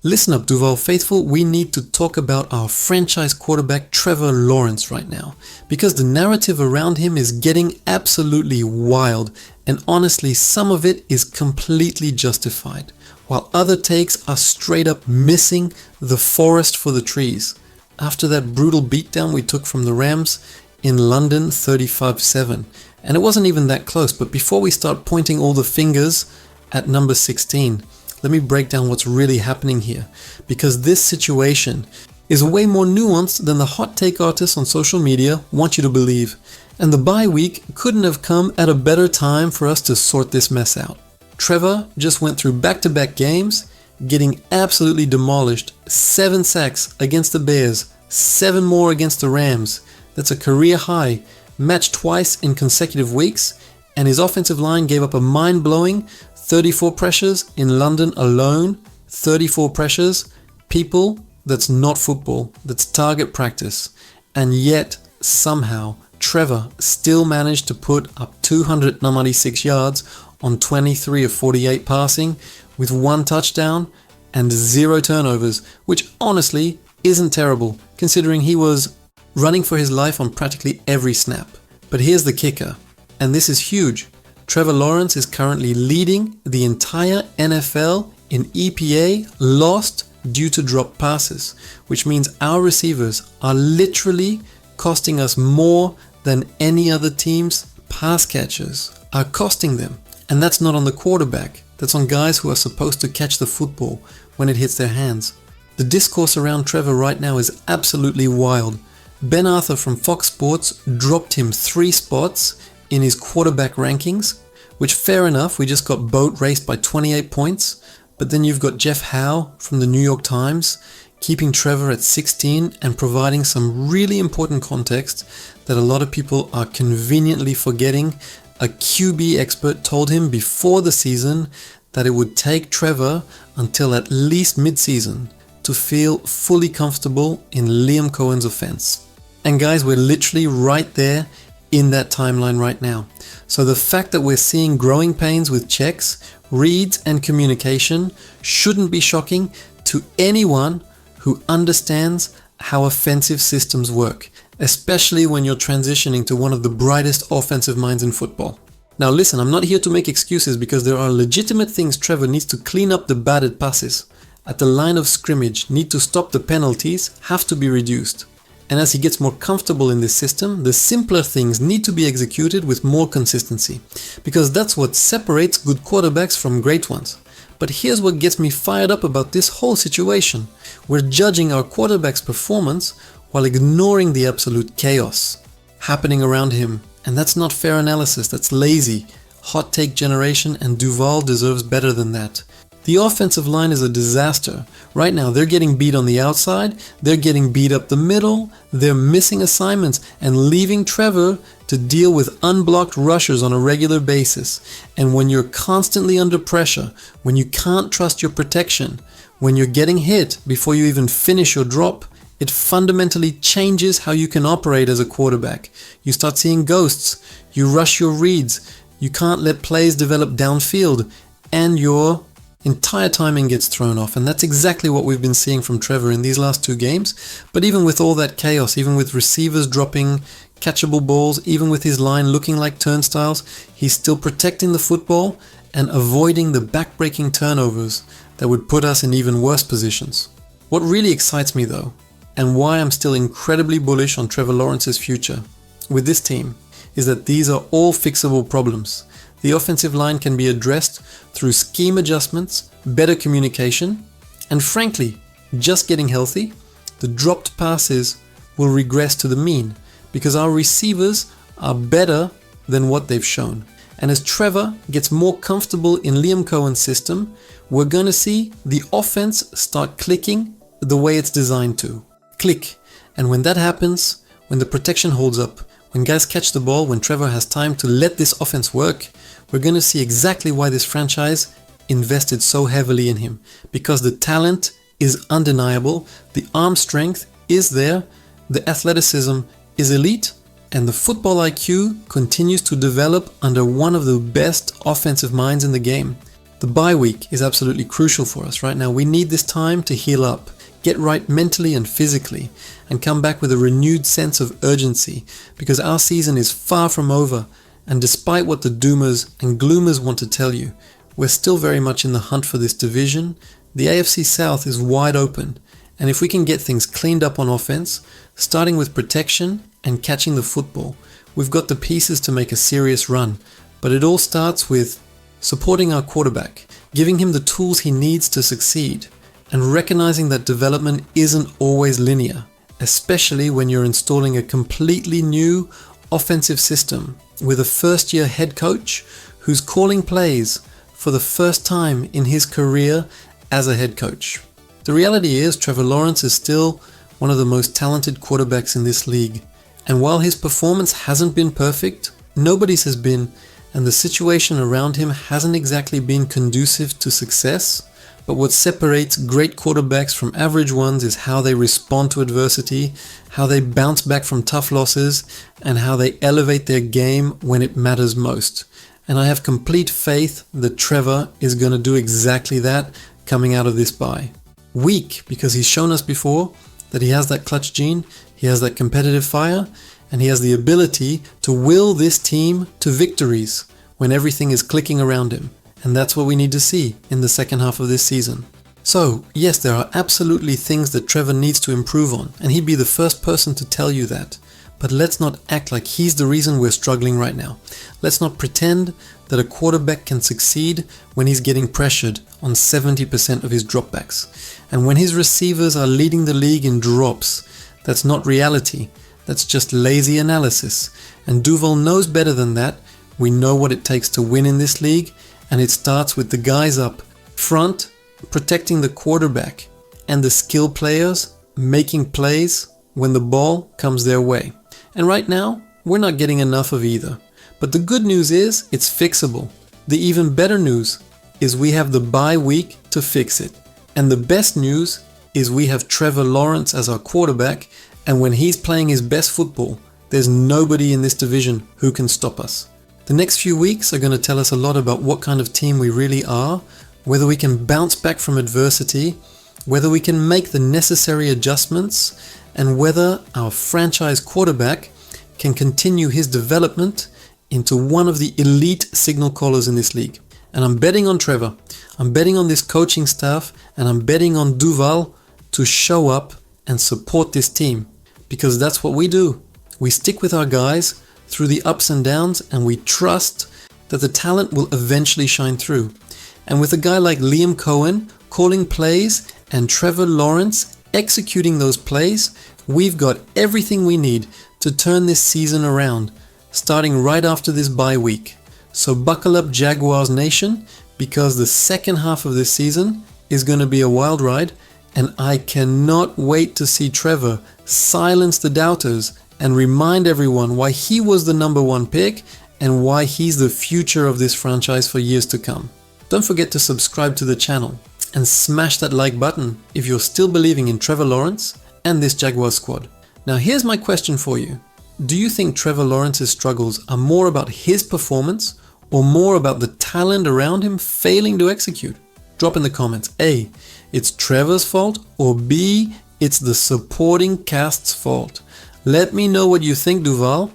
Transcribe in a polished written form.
Listen up, Duval faithful, we need to talk about our franchise quarterback Trevor Lawrence right now, because the narrative around him is getting absolutely wild, and honestly some of it is completely justified, while other takes are straight up missing the forest for the trees. After that brutal beatdown we took from the Rams in London 35-7, and it wasn't even that close, but before we start pointing all the fingers at number 16, let me break down what's really happening here, because this situation is way more nuanced than the hot take artists on social media want you to believe, and the bye week couldn't have come at a better time for us to sort this mess out. Trevor just went through back-to-back games, getting absolutely demolished, 7 sacks against the Bears, 7 more against the Rams. That's a career high, matched twice in consecutive weeks, and his offensive line gave up a mind-blowing 34 pressures in London alone, 34 pressures. People, that's not football, that's target practice. And yet, somehow, Trevor still managed to put up 296 yards on 23 of 48 passing with 1 touchdown and 0 turnovers, which honestly isn't terrible, considering he was running for his life on practically every snap. But here's the kicker, and this is huge. Trevor Lawrence is currently leading the entire NFL in EPA lost due to dropped passes, which means our receivers are literally costing us more than any other team's pass catchers are costing them. And that's not on the quarterback, that's on guys who are supposed to catch the football when it hits their hands. The discourse around Trevor right now is absolutely wild. Ben Arthur from Fox Sports dropped him 3 spots in his quarterback rankings, which fair enough, we just got boat raced by 28 points, but then you've got Jeff Howe from the New York Times keeping Trevor at 16 and providing some really important context that a lot of people are conveniently forgetting. A QB expert told him before the season that it would take Trevor until at least mid-season to feel fully comfortable in Liam Cohen's offense. And guys, we're literally right there in that timeline right now. So the fact that we're seeing growing pains with checks, reads and communication shouldn't be shocking to anyone who understands how offensive systems work, especially when you're transitioning to one of the brightest offensive minds in football. Now listen, I'm not here to make excuses, because there are legitimate things Trevor needs to clean up. The batted passes at the line of scrimmage need to stop, the penalties have to be reduced. And as he gets more comfortable in this system, the simpler things need to be executed with more consistency, because that's what separates good quarterbacks from great ones. But here's what gets me fired up about this whole situation. We're judging our quarterback's performance while ignoring the absolute chaos happening around him. And that's not fair analysis, that's lazy. Hot take generation, and Duval deserves better than that. The offensive line is a disaster. Right now, they're getting beat on the outside, they're getting beat up the middle, they're missing assignments and leaving Trevor to deal with unblocked rushers on a regular basis. And when you're constantly under pressure, when you can't trust your protection, when you're getting hit before you even finish your drop, it fundamentally changes how you can operate as a quarterback. You start seeing ghosts, you rush your reads, you can't let plays develop downfield, and your entire timing gets thrown off. And that's exactly what we've been seeing from Trevor in these last 2 games. But even with all that chaos, even with receivers dropping catchable balls, even with his line looking like turnstiles, he's still protecting the football and avoiding the backbreaking turnovers that would put us in even worse positions. What really excites me though, and why I'm still incredibly bullish on Trevor Lawrence's future with this team, is that these are all fixable problems. The offensive line can be addressed through scheme adjustments, better communication, and frankly, just getting healthy. The dropped passes will regress to the mean, because our receivers are better than what they've shown. And as Trevor gets more comfortable in Liam Cohen's system, we're going to see the offense start clicking the way it's designed to. Click. And when that happens, when the protection holds up, when guys catch the ball, when Trevor has time to let this offense work, we're going to see exactly why this franchise invested so heavily in him. Because the talent is undeniable, the arm strength is there, the athleticism is elite, and the football IQ continues to develop under one of the best offensive minds in the game. The bye week is absolutely crucial for us right now. We need this time to heal up, get right mentally and physically, and come back with a renewed sense of urgency, because our season is far from over, and despite what the doomers and gloomers want to tell you, we're still very much in the hunt for this division. The AFC South is wide open, and if we can get things cleaned up on offense, starting with protection and catching the football, we've got the pieces to make a serious run. But it all starts with supporting our quarterback, giving him the tools he needs to succeed, and recognizing that development isn't always linear, especially when you're installing a completely new offensive system with a first-year head coach who's calling plays for the first time in his career as a head coach. The reality is Trevor Lawrence is still one of the most talented quarterbacks in this league, and while his performance hasn't been perfect, nobody's has been, and the situation around him hasn't exactly been conducive to success. But what separates great quarterbacks from average ones is how they respond to adversity, how they bounce back from tough losses, and how they elevate their game when it matters most. And I have complete faith that Trevor is going to do exactly that coming out of this bye. Weak, because he's shown us before that he has that clutch gene, he has that competitive fire, and he has the ability to will this team to victories when everything is clicking around him. And that's what we need to see in the second half of this season. So, yes, there are absolutely things that Trevor needs to improve on, and he'd be the first person to tell you that. But let's not act like he's the reason we're struggling right now. Let's not pretend that a quarterback can succeed when he's getting pressured on 70% of his dropbacks. And when his receivers are leading the league in drops, that's not reality. That's just lazy analysis. And Duval knows better than that. We know what it takes to win in this league, and it starts with the guys up front, protecting the quarterback, and the skill players making plays when the ball comes their way. And right now, we're not getting enough of either. But the good news is, it's fixable. The even better news is we have the bye week to fix it. And the best news is we have Trevor Lawrence as our quarterback, and when he's playing his best football, there's nobody in this division who can stop us. The next few weeks are going to tell us a lot about what kind of team we really are, whether we can bounce back from adversity, whether we can make the necessary adjustments, and whether our franchise quarterback can continue his development into one of the elite signal callers in this league. And I'm betting on Trevor, I'm betting on this coaching staff, and I'm betting on Duval to show up and support this team, because that's what we do. We stick with our guys through the ups and downs, and we trust that the talent will eventually shine through. And with a guy like Liam Cohen calling plays and Trevor Lawrence executing those plays, we've got everything we need to turn this season around, starting right after this bye week. So buckle up, Jaguars Nation, because the second half of this season is going to be a wild ride, and I cannot wait to see Trevor silence the doubters and remind everyone why he was the number one pick and why he's the future of this franchise for years to come. Don't forget to subscribe to the channel and smash that like button if you're still believing in Trevor Lawrence and this Jaguars squad. Now here's my question for you. Do you think Trevor Lawrence's struggles are more about his performance or more about the talent around him failing to execute? Drop in the comments. A, it's Trevor's fault, or B, it's the supporting cast's fault. Let me know what you think, Duval.